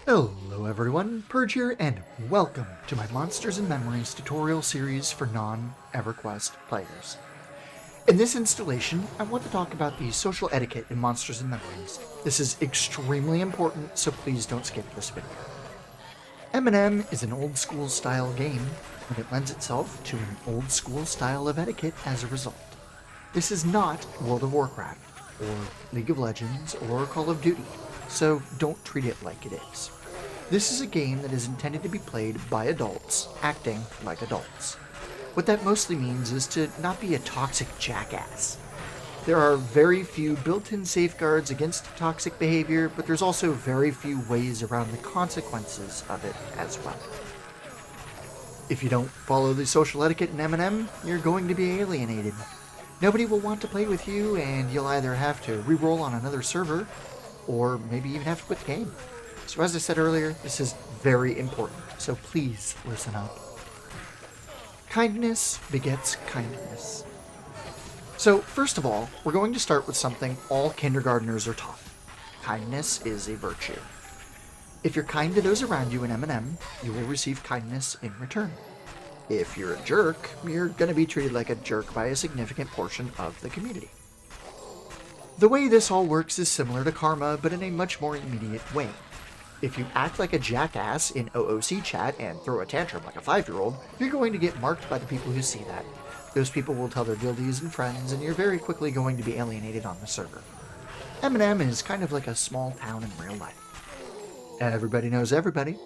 Hello everyone, Purge here, and welcome to my Monsters and Memories tutorial series for non-EverQuest players. In this installation, I want to talk about the social etiquette in Monsters and Memories. This is extremely important, so please don't skip this video. MNM is an old-school style game, and it lends itself to an old-school style of etiquette as a result. This is not World of Warcraft, or League of Legends, or Call of Duty, so don't treat it like it is. This is a game that is intended to be played by adults, acting like adults. What that mostly means is to not be a toxic jackass. There are very few built-in safeguards against toxic behavior, but there's also very few ways around the consequences of it as well. If you don't follow the social etiquette in MNM, you're going to be alienated. Nobody will want to play with you, and you'll either have to re-roll on another server, or maybe even have to quit the game. So as I said earlier, this is very important, so please listen up. Kindness begets kindness. So first of all, we're going to start with something all kindergartners are taught. Kindness is a virtue. If you're kind to those around you in MNM, you will receive kindness in return. If you're a jerk, you're going to be treated like a jerk by a significant portion of the community. The way this all works is similar to karma, but in a much more immediate way. If you act like a jackass in OOC chat and throw a tantrum like a 5-year-old, you're going to get marked by the people who see that. Those people will tell their guildies and friends, and you're very quickly going to be alienated on the server. MNM is kind of like a small town in real life. Everybody knows everybody.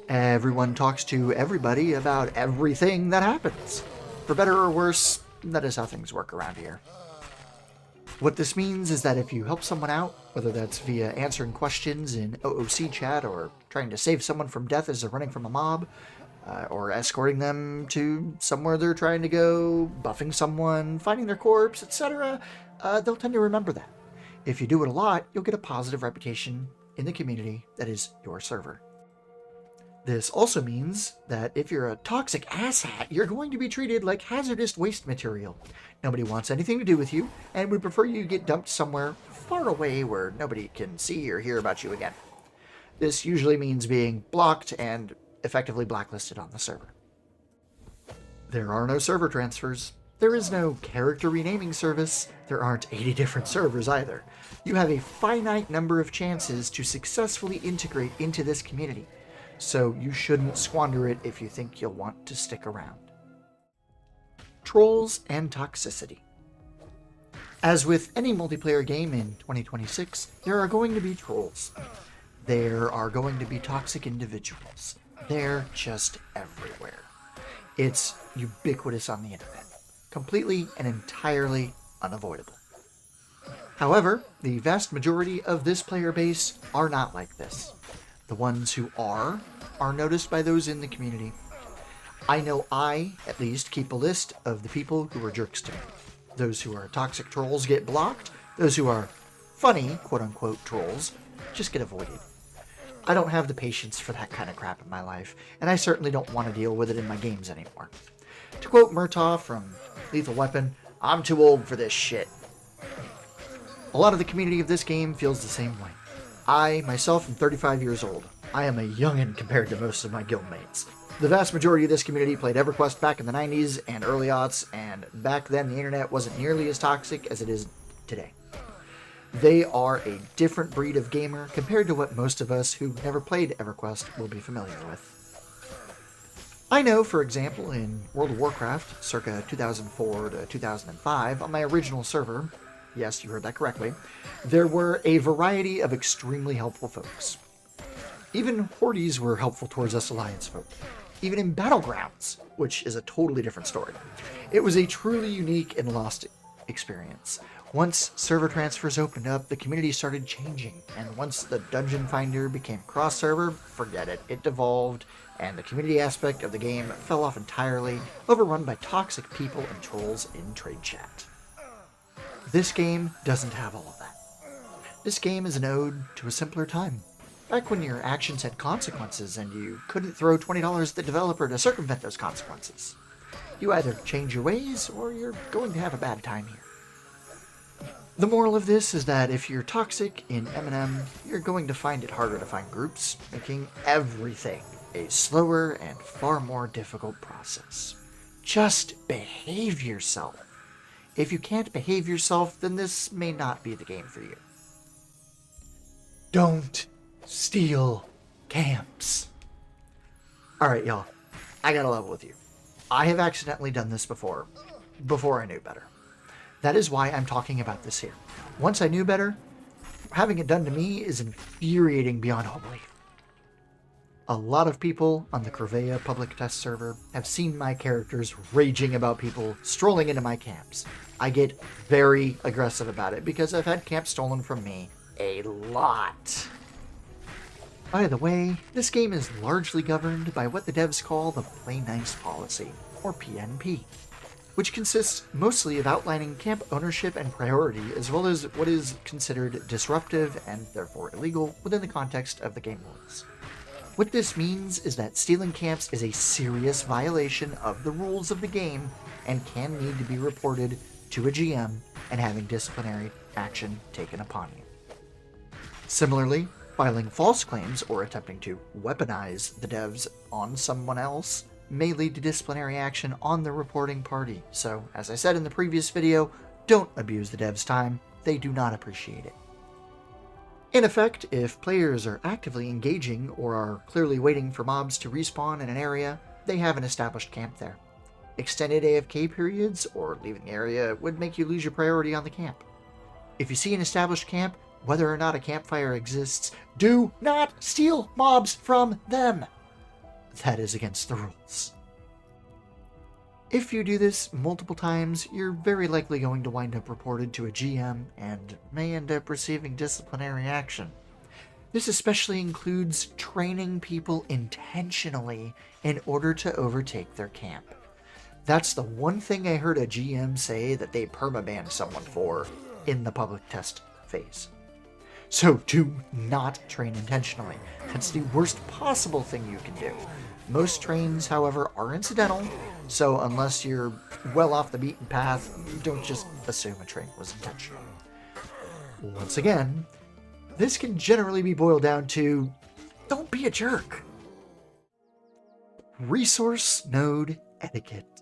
Everyone talks to everybody about everything that happens. For better or worse, that is how things work around here. What this means is that if you help someone out, whether that's via answering questions in OOC chat, or trying to save someone from death as they're running from a mob, or escorting them to somewhere they're trying to go, buffing someone, finding their corpse, etc., they'll tend to remember that. If you do it a lot, you'll get a positive reputation in the community that is your server. This also means that if you're a toxic asshat, you're going to be treated like hazardous waste material. Nobody wants anything to do with you, and would prefer you get dumped somewhere far away where nobody can see or hear about you again. This usually means being blocked and effectively blacklisted on the server. There are no server transfers. There is no character renaming service. There aren't 80 different servers either. You have a finite number of chances to successfully integrate into this community, so you shouldn't squander it if you think you'll want to stick around. Trolls and toxicity. As with any multiplayer game in 2026, there are going to be trolls. There are going to be toxic individuals. They're just everywhere. It's ubiquitous on the internet. Completely and entirely unavoidable. However, the vast majority of this player base are not like this. The ones who are noticed by those in the community. I know I, at least, keep a list of the people who are jerks to me. Those who are toxic trolls get blocked. Those who are funny, quote-unquote, trolls just get avoided. I don't have the patience for that kind of crap in my life, and I certainly don't want to deal with it in my games anymore. To quote Murtaugh from Lethal Weapon, I'm too old for this shit. A lot of the community of this game feels the same way. I, myself, am 35 years old. I am a youngin' compared to most of my guildmates. The vast majority of this community played EverQuest back in the 90s and early aughts, and back then the internet wasn't nearly as toxic as it is today. They are a different breed of gamer compared to what most of us who never played EverQuest will be familiar with. I know, for example, in World of Warcraft, circa 2004 to 2005, on my original server, yes, you heard that correctly, there were a variety of extremely helpful folks. Even Hordes were helpful towards us Alliance folk. Even in Battlegrounds, which is a totally different story. It was a truly unique and lost experience. Once server transfers opened up, the community started changing, and once the Dungeon Finder became cross-server, forget it. It devolved, and the community aspect of the game fell off entirely, overrun by toxic people and trolls in trade chat. This game doesn't have all of that. This game is an ode to a simpler time. Back when your actions had consequences and you couldn't throw $20 at the developer to circumvent those consequences. You either change your ways or you're going to have a bad time here. The moral of this is that if you're toxic in MNM, you're going to find it harder to find groups, making everything a slower and far more difficult process. Just behave yourself. If you can't behave yourself, then this may not be the game for you. Don't steal camps. Alright, y'all. I gotta level with you. I have accidentally done this before I knew better. That is why I'm talking about this here. Once I knew better, having it done to me is infuriating beyond all belief. A lot of people on the Crevea public test server have seen my characters raging about people strolling into my camps. I get very aggressive about it because I've had camps stolen from me a lot. By the way, this game is largely governed by what the devs call the Play Nice policy, or PNP, which consists mostly of outlining camp ownership and priority, as well as what is considered disruptive and therefore illegal within the context of the game rules. What this means is that stealing camps is a serious violation of the rules of the game and can need to be reported to a GM and having disciplinary action taken upon you. Similarly, filing false claims or attempting to weaponize the devs on someone else may lead to disciplinary action on the reporting party. So, as I said in the previous video, don't abuse the devs' time. They do not appreciate it. In effect, if players are actively engaging or are clearly waiting for mobs to respawn in an area, they have an established camp there. Extended AFK periods or leaving the area would make you lose your priority on the camp. If you see an established camp, whether or not a campfire exists, do not steal mobs from them. That is against the rules. If you do this multiple times, you're very likely going to wind up reported to a GM and may end up receiving disciplinary action. This especially includes training people intentionally in order to overtake their camp. That's the one thing I heard a GM say that they permabanned someone for in the public test phase. So do not train intentionally. That's the worst possible thing you can do. Most trains, however, are incidental, so unless you're well off the beaten path, don't just assume a train was intentional. Once again, this can generally be boiled down to, don't be a jerk. Resource node etiquette.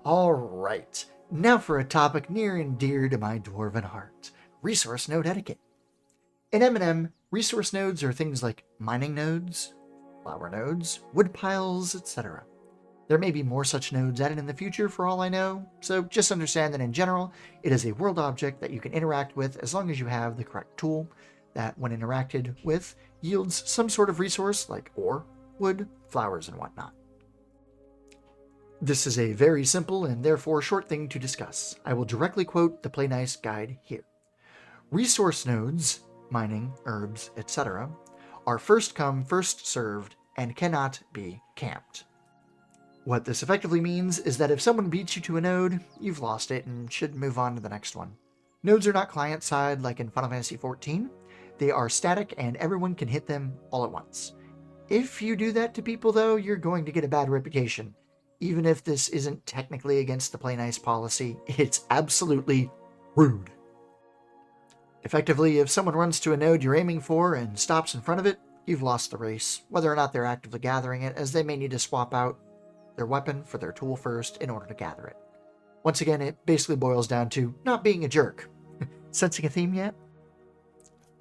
Alright, now for a topic near and dear to my dwarven heart, resource node etiquette. In MNM, resource nodes are things like mining nodes, flower nodes, wood piles, etc. There may be more such nodes added in the future for all I know, so just understand that in general, it is a world object that you can interact with as long as you have the correct tool that, when interacted with, yields some sort of resource like ore, wood, flowers, and whatnot. This is a very simple and therefore short thing to discuss. I will directly quote the Play Nice guide here. Resource nodes, mining, herbs, etc., are first come, first served, and cannot be camped. What this effectively means is that if someone beats you to a node, you've lost it and should move on to the next one. Nodes are not client-side like in Final Fantasy XIV. They are static and everyone can hit them all at once. If you do that to people, though, you're going to get a bad reputation. Even if this isn't technically against the Play Nice policy, it's absolutely rude. Effectively, if someone runs to a node you're aiming for and stops in front of it, you've lost the race, whether or not they're actively gathering it, as they may need to swap out their weapon for their tool first in order to gather it. Once again, it basically boils down to not being a jerk. Sensing a theme yet?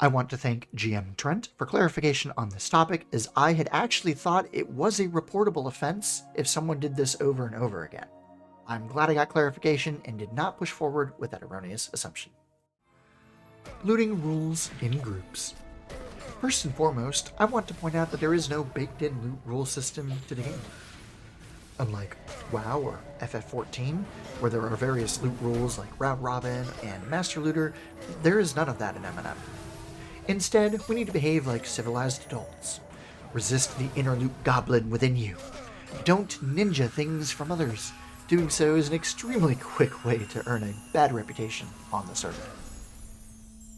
I want to thank GM Trent for clarification on this topic, as I had actually thought it was a reportable offense if someone did this over and over again. I'm glad I got clarification and did not push forward with that erroneous assumption. Looting rules in groups. First and foremost, I want to point out that there is no baked-in loot rule system to the game. Unlike WoW or FF14, where there are various loot rules like Round Robin and Master Looter, there is none of that in MNM. Instead, we need to behave like civilized adults. Resist the inner loot goblin within you. Don't ninja things from others. Doing so is an extremely quick way to earn a bad reputation on the server.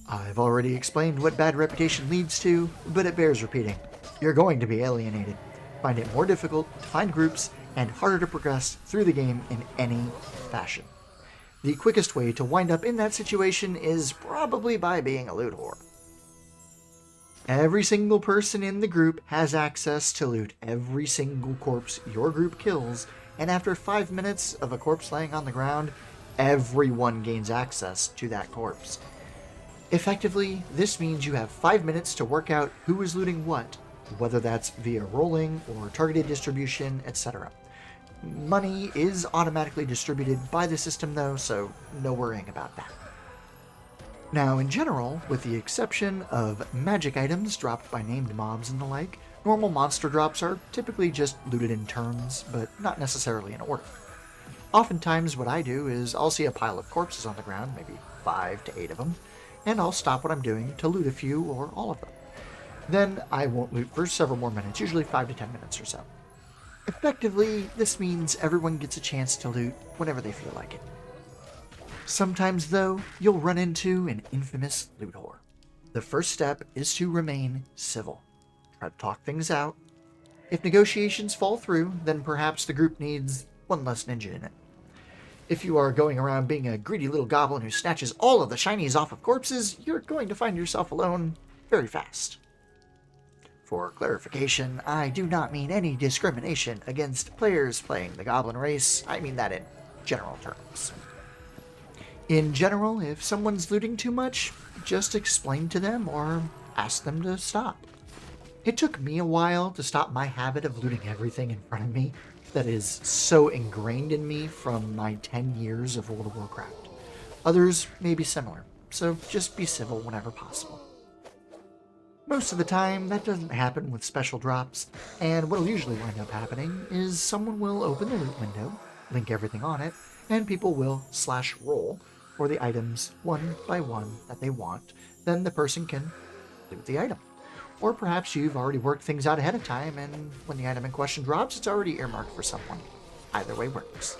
I've already explained what bad reputation leads to, but it bears repeating. You're going to be alienated, find it more difficult to find groups, and harder to progress through the game in any fashion. The quickest way to wind up in that situation is probably by being a loot whore. Every single person in the group has access to loot every single corpse your group kills, and after 5 minutes of a corpse laying on the ground, everyone gains access to that corpse. Effectively, this means you have 5 minutes to work out who is looting what, whether that's via rolling or targeted distribution, etc. Money is automatically distributed by the system though, so no worrying about that. Now, in general, with the exception of magic items dropped by named mobs and the like, normal monster drops are typically just looted in turns, but not necessarily in order. Oftentimes what I do is I'll see a pile of corpses on the ground, maybe 5 to 8 of them, and I'll stop what I'm doing to loot a few or all of them. Then I won't loot for several more minutes, usually 5 to 10 minutes or so. Effectively, this means everyone gets a chance to loot whenever they feel like it. Sometimes, though, you'll run into an infamous loot whore. The first step is to remain civil. Try to talk things out. If negotiations fall through, then perhaps the group needs one less ninja in it. If you are going around being a greedy little goblin who snatches all of the shinies off of corpses, you're going to find yourself alone very fast. For clarification, I do not mean any discrimination against players playing the goblin race. I mean that in general terms. In general, if someone's looting too much, just explain to them or ask them to stop. It took me a while to stop my habit of looting everything in front of me that is so ingrained in me from my 10 years of World of Warcraft. Others may be similar, so just be civil whenever possible. Most of the time, that doesn't happen with special drops, and what'll usually wind up happening is someone will open the loot window, link everything on it, and people will /roll for the items one by one that they want. Then the person can loot the item. Or perhaps you've already worked things out ahead of time, and when the item in question drops, it's already earmarked for someone. Either way works.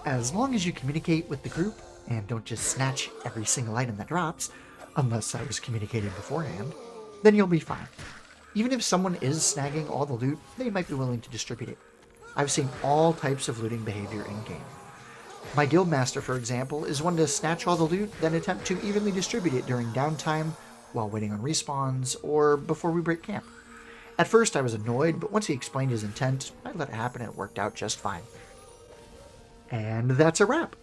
As long as you communicate with the group, and don't just snatch every single item that drops, unless I was communicating beforehand, then you'll be fine. Even if someone is snagging all the loot, they might be willing to distribute it. I've seen all types of looting behavior in-game. My guildmaster, for example, is one to snatch all the loot, then attempt to evenly distribute it during downtime, while waiting on respawns, or before we break camp. At first I was annoyed, but once he explained his intent, I let it happen and it worked out just fine. And that's a wrap.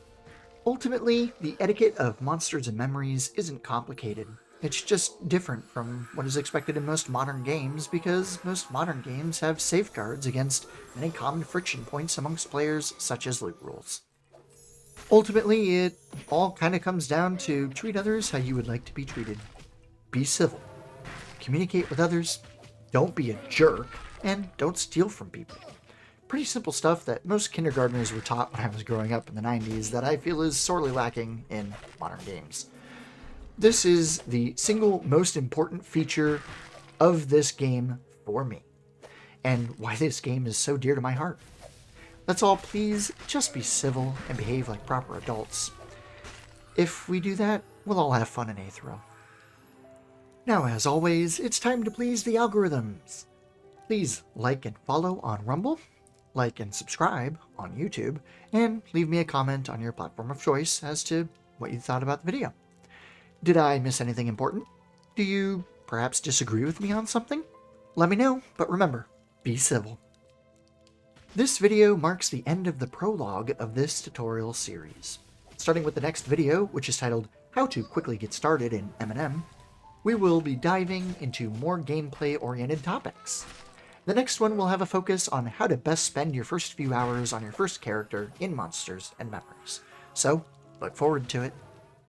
Ultimately, the etiquette of Monsters and Memories isn't complicated. It's just different from what is expected in most modern games, because most modern games have safeguards against many common friction points amongst players, such as loot rules. Ultimately, it all kind of comes down to treat others how you would like to be treated. Be civil. Communicate with others. Don't be a jerk. And don't steal from people. Pretty simple stuff that most kindergartners were taught when I was growing up in the 90s that I feel is sorely lacking in modern games. This is the single most important feature of this game for me, and why this game is so dear to my heart. Let's all please just be civil and behave like proper adults. If we do that, we'll all have fun in Aetherill. Now, as always, it's time to please the algorithms. Please like and follow on Rumble, like and subscribe on YouTube, and leave me a comment on your platform of choice as to what you thought about the video. Did I miss anything important? Do you perhaps disagree with me on something? Let me know, but remember, be civil. This video marks the end of the prologue of this tutorial series. Starting with the next video, which is titled How to Quickly Get Started in MNM, we will be diving into more gameplay-oriented topics. The next one will have a focus on how to best spend your first few hours on your first character in Monsters and Memories. So, look forward to it.